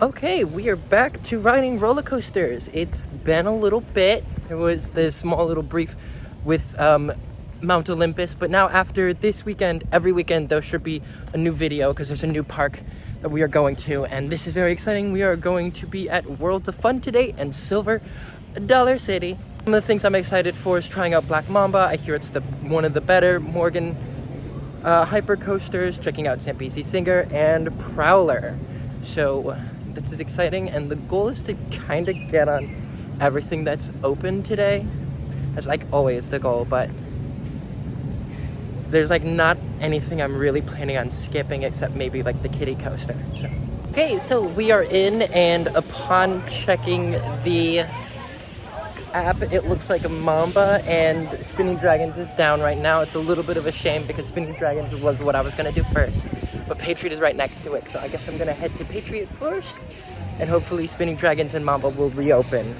Okay, we are back to riding roller coasters. It's been a little bit. There was this small little brief with Mount Olympus, but now after this weekend, every weekend there should be a new video because there's a new park that we are going to, and this is very exciting. We are going to be at Worlds of Fun today and Silver Dollar City. One of the things I'm excited for is trying out Black Mamba. I hear it's one of the better Morgan hyper coasters, checking out Zambezi Singer and Prowler. So this is exciting, and the goal is to kind of get on everything that's open today. That's like always the goal, but there's like not anything I'm really planning on skipping except maybe like the kiddie coaster. Okay, so we are in, and upon checking the app, it looks like a Mamba and Spinning Dragons is down right now. It's a little bit of a shame because Spinning Dragons was what I was gonna do first, but Patriot is right next to it, so I guess I'm gonna head to Patriot first, and hopefully Spinning Dragons and Mamba will reopen.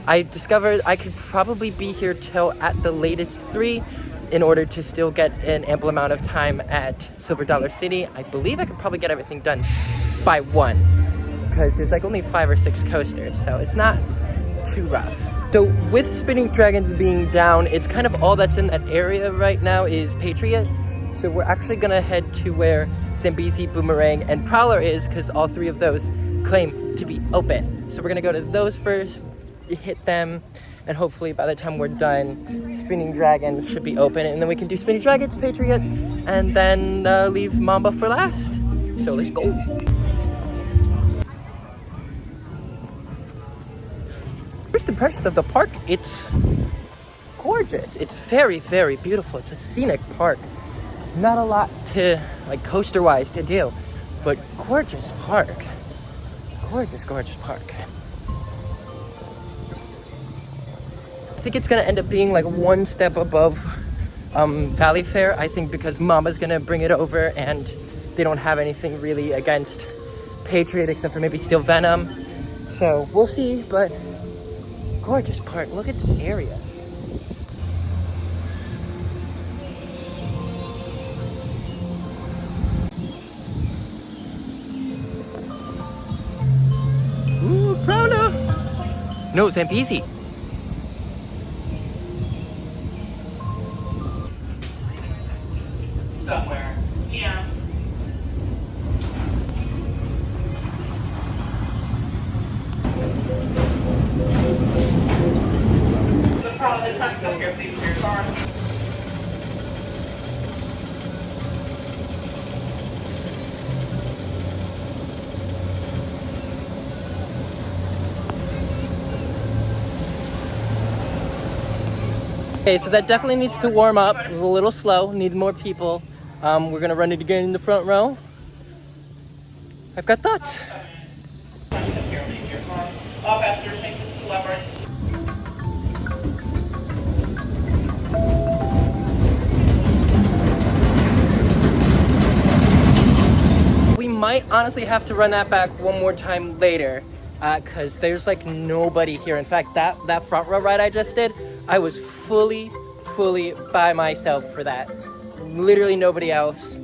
I discovered I could probably be here till at the latest 3 in order to still get an ample amount of time at Silver Dollar City. I believe I could probably get everything done by 1 because there's like only 5 or 6 coasters, so it's not too rough. So with Spinning Dragons being down, it's kind of all that's in that area right now is Patriot. So we're actually gonna head to where Zambezi, Boomerang, and Prowler is, because all 3 of those claim to be open. So we're gonna go to those first, hit them, and hopefully by the time we're done, Spinning Dragons should be open, and then we can do Spinning Dragons, Patriot, and then leave Mamba for last. So let's go. First impressions of the park, it's gorgeous. It's very, very beautiful. It's a scenic park. Not a lot to, like, coaster-wise to do, but gorgeous park. Gorgeous, gorgeous park. I think it's gonna end up being like 1 step above Valley Fair, I think, because Mamba's gonna bring it over and they don't have anything really against Patriot except for maybe Steel Venom. So we'll see, but gorgeous park. Look at this area. Ooh, Prowler! No, Zambezi. Somewhere. Yeah. The problem is I'm still here, please, your car. Okay, so that definitely needs to warm up. It was a little slow, need more people. We're gonna run it again in the front row. I've got thoughts. All passengers, make this elaborate. We might honestly have to run that back one more time later, because there's like nobody here. In fact, that front row ride I just did, I was fully by myself for that. Literally nobody else.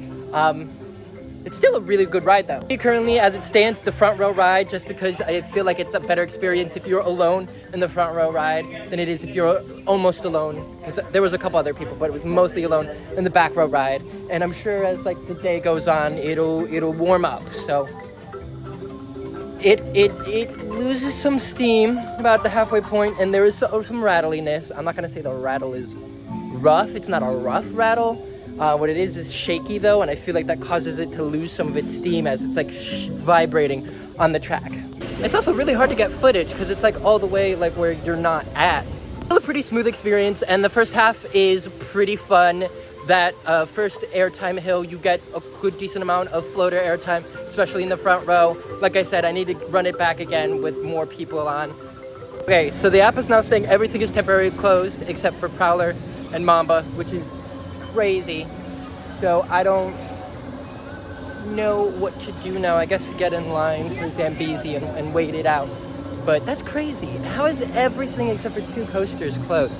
It's still a really good ride though. Currently, as it stands, the front row ride, just because I feel like it's a better experience if you're alone in the front row ride than it is if you're almost alone. Because there was a couple other people, but it was mostly alone in the back row ride. And I'm sure as like the day goes on, it'll warm up. So it loses some steam about the halfway point, and there is some rattliness. I'm not gonna say the rattle is rough. It's not a rough rattle. What it is shaky though, and I feel like that causes it to lose some of its steam as it's like vibrating on the track. It's also really hard to get footage because it's like all the way like where you're not at. Still a pretty smooth experience, and the first half is pretty fun. That first airtime hill, you get a good decent amount of floater airtime, especially in the front row. Like I said, I need to run it back again with more people on. Okay, so the app is now saying everything is temporarily closed except for Prowler and Mamba, which is crazy. So I don't know what to do now. I guess get in line for Zambezi and wait it out. But that's crazy. How is everything except for 2 coasters closed?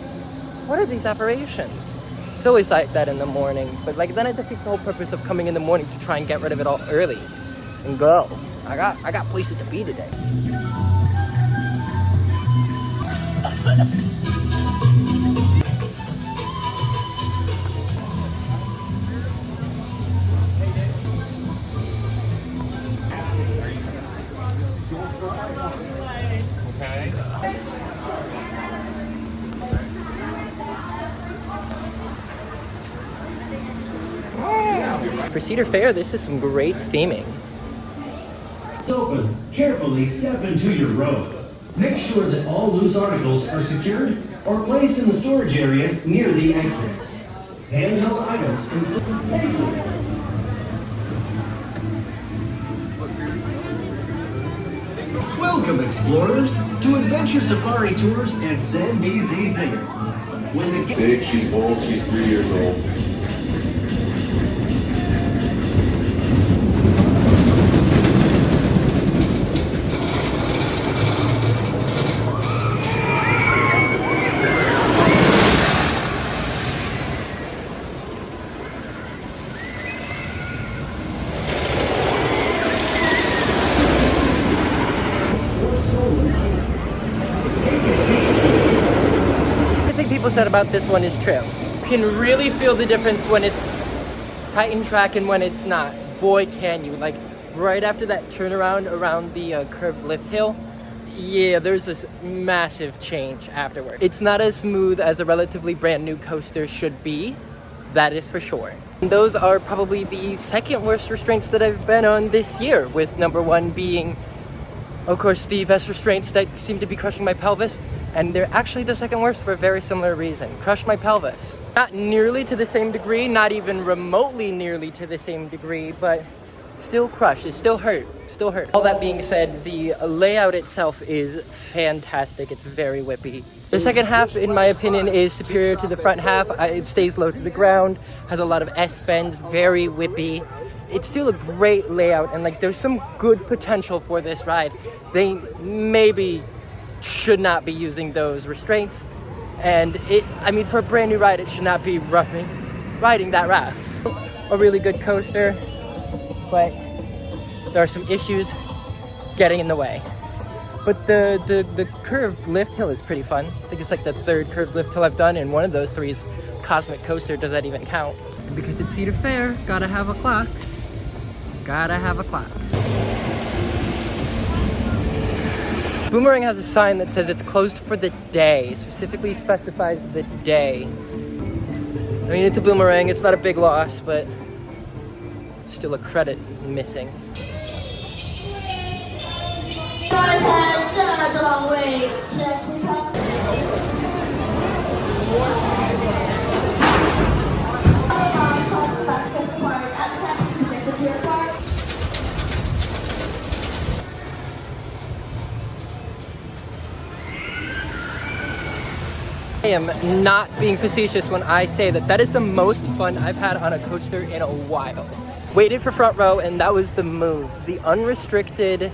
What are these operations? It's always like that in the morning, but like then it defeats the whole purpose of coming in the morning to try and get rid of it all early. and go. I got places to be today. For Cedar Fair, this is some great theming. Open. Carefully step into your robe. Make sure that all loose articles are secured or placed in the storage area near the exit. Handheld items include. Thank you. Welcome, explorers, to Adventure Safari Tours at San BZ Zinger. When the Big, she's bold, she's 3 years old. People said about this one is true. You can really feel the difference when it's Titan track and when it's not. Boy, can you. Like, right after that turnaround around the curved lift hill, yeah, there's this massive change afterward. It's not as smooth as a relatively brand new coaster should be, that is for sure. And those are probably the second worst restraints that I've been on this year, with number one being, of course, the vest restraints that seem to be crushing my pelvis. And they're actually the second worst for a very similar reason. Crushed my pelvis. Not nearly to the same degree, not even remotely nearly to the same degree, but still crushed. It still hurt. Still hurt. All that being said, the layout itself is fantastic. It's very whippy. The second half, in my opinion, is superior to the front half. It stays low to the ground, has a lot of S-bends, very whippy. It's still a great layout, and like there's some good potential for this ride. They maybe should not be using those restraints, and I mean, for a brand new ride, it should not be riding that rough. A really good coaster, but there are some issues getting in the way. But the curved lift hill is pretty fun. I think it's like the third curved lift hill I've done, and one of those three is Cosmic Coaster. Does that even count? And because it's Cedar Fair, gotta have a clock. Gotta have a clock. Boomerang has a sign that says it's closed for the day. It specifically specifies the day. I mean, it's a Boomerang, it's not a big loss, but still a credit missing. I am not being facetious when I say that that is the most fun I've had on a coaster in a while. Waited for front row, and that was the move. The unrestricted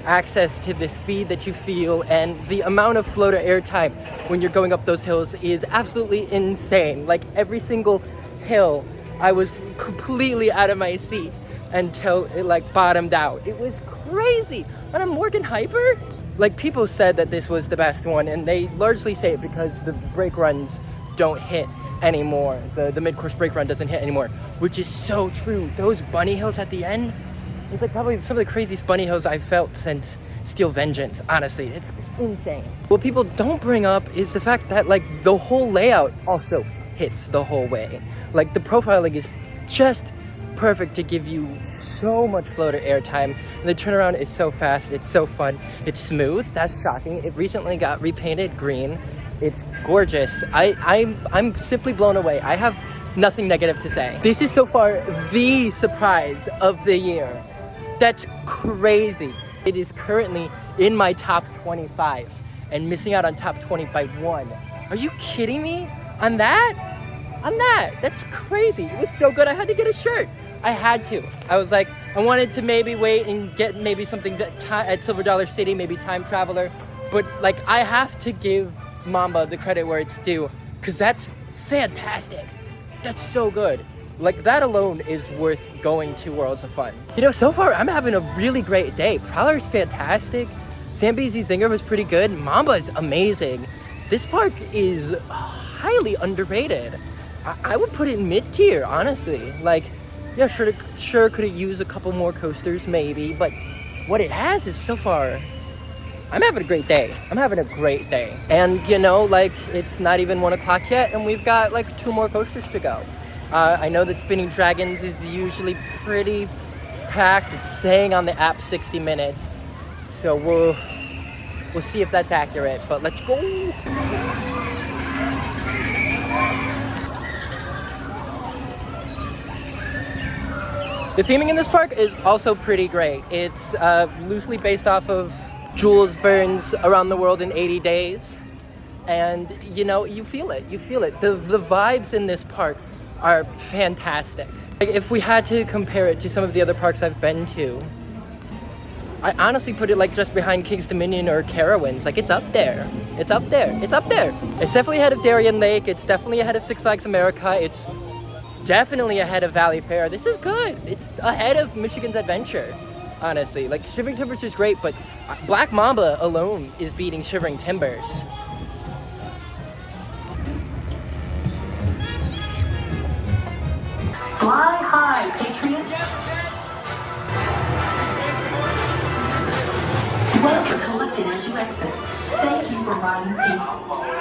access to the speed that you feel and the amount of flow to air time when you're going up those hills is absolutely insane. Like every single hill, I was completely out of my seat until it like bottomed out. It was crazy. On a Morgan Hyper, like people said that this was the best one, and they largely say it because the brake runs don't hit anymore. The mid-course brake run doesn't hit anymore, which is so true. Those bunny hills at the end, it's like probably some of the craziest bunny hills I've felt since Steel Vengeance, honestly. It's insane. What people don't bring up is the fact that like the whole layout also hits the whole way. Like the profiling is just perfect to give you so much flow to air time. And the turnaround is so fast, it's so fun, it's smooth. That's shocking. It recently got repainted green. It's gorgeous. I'm simply blown away. I have nothing negative to say. This is so far the surprise of the year. That's crazy. It is currently in my top 25 and missing out on top 20 by 1. Are you kidding me? On that? On that? That's crazy. It was so good I had to get a shirt. I had to. I was like, I wanted to maybe wait and get maybe something at Silver Dollar City, maybe Time Traveler. But like, I have to give Mamba the credit where it's due, because that's fantastic. That's so good. Like, that alone is worth going to Worlds of Fun. You know, so far, I'm having a really great day. Prowler's fantastic. Zambezi Zinger was pretty good. Mamba's amazing. This park is highly underrated. I would put it mid-tier, honestly. Like, yeah, sure could it use a couple more coasters, maybe, but what it has is so far, I'm having a great day. I'm having a great day. And, you know, like, it's not even 1 o'clock yet, and we've got, like, 2 more coasters to go. I know that Spinning Dragons is usually pretty packed. It's saying on the app 60 minutes. So we'll see if that's accurate, but let's go. The theming in this park is also pretty great. It's loosely based off of Jules Verne's Around the World in 80 Days. And, you know, you feel it. You feel it. The vibes in this park are fantastic. Like, if we had to compare it to some of the other parks I've been to, I honestly put it like just behind King's Dominion or Carowinds. Like, it's up there. It's up there. It's up there. It's definitely ahead of Darien Lake. It's definitely ahead of Six Flags America. It's definitely ahead of Valley Fair. This is good. It's ahead of Michigan's Adventure, honestly. Like, Shivering Timbers is great, but Black Mamba alone is beating Shivering Timbers. Fly high, Patriots. Welcome collected as you exit. Thank you for riding Patriots.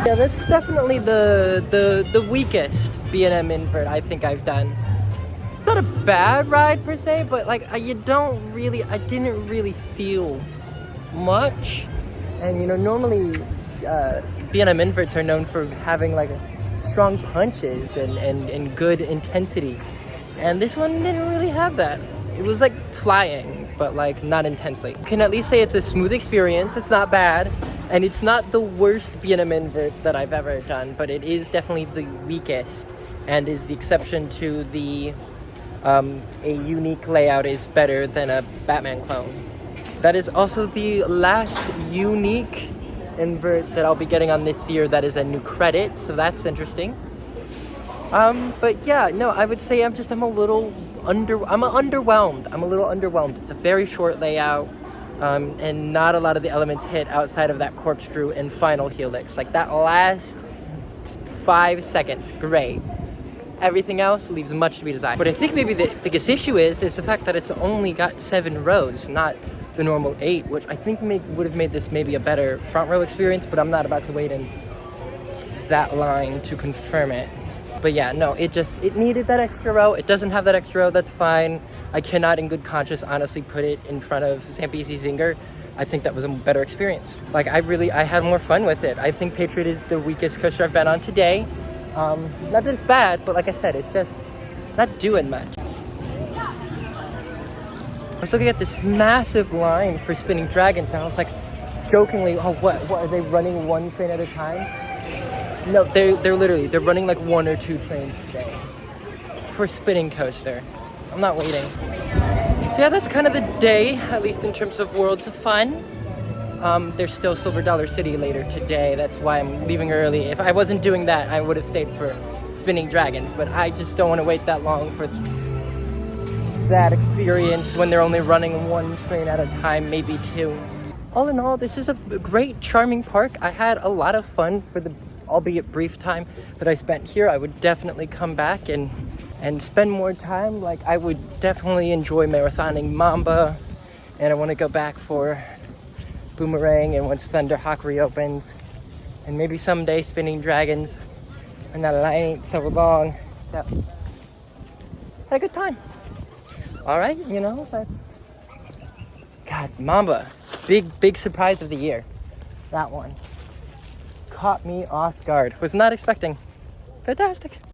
Yeah, that's definitely the weakest B&M invert I think I've done. Not a bad ride per se, but like I didn't really feel much. And you know, normally B&M inverts are known for having like strong punches and good intensity. And this one didn't really have that. It was like flying, but like not intensely. You can at least say it's a smooth experience. It's not bad. And it's not the worst B&M invert that I've ever done, but it is definitely the weakest and is the exception to the a unique layout is better than a Batman clone. That is also the last unique invert that I'll be getting on this year that is a new credit, so that's interesting. But yeah, no, I would say I'm a little underwhelmed. I'm a little underwhelmed. It's a very short layout. And not a lot of the elements hit outside of that corkscrew and final helix. Like that last 5 seconds, great. Everything else leaves much to be desired. But I think maybe the biggest issue is the fact that it's only got 7 rows, not the normal 8, which I think would have made this maybe a better front row experience, but I'm not about to wait in that line to confirm it. But yeah, no, it needed that extra row. It doesn't have that extra row, that's fine. I cannot in good conscience honestly put it in front of Zambezi Zinger. I think that was a better experience. Like I had more fun with it. I think Patriot is the weakest coaster I've been on today. Not that it's bad, but like I said, it's just not doing much. I was looking at this massive line for Spinning Dragons and I was like jokingly, oh what are they running 1 train at a time? No, they're running like 1 or 2 trains today for Spinning Coaster. I'm not waiting. So yeah, that's kind of the day, at least in terms of Worlds of Fun. There's still Silver Dollar City later today. That's why I'm leaving early. If I wasn't doing that, I would have stayed for Spinning Dragons, but I just don't want to wait that long for that experience when they're only running 1 train at a time, maybe 2. All in all, this is a great, charming park. I had a lot of fun for the albeit brief time that I spent here. I would definitely come back and spend more time. Like I would definitely enjoy marathoning Mamba, and I want to go back for Boomerang and once Thunderhawk reopens, and maybe someday Spinning Dragons when that line ain't so long. So had a good time. All right, you know, that's God, Mamba, big surprise of the year, that one. caught me off guard. Was not expecting. Fantastic.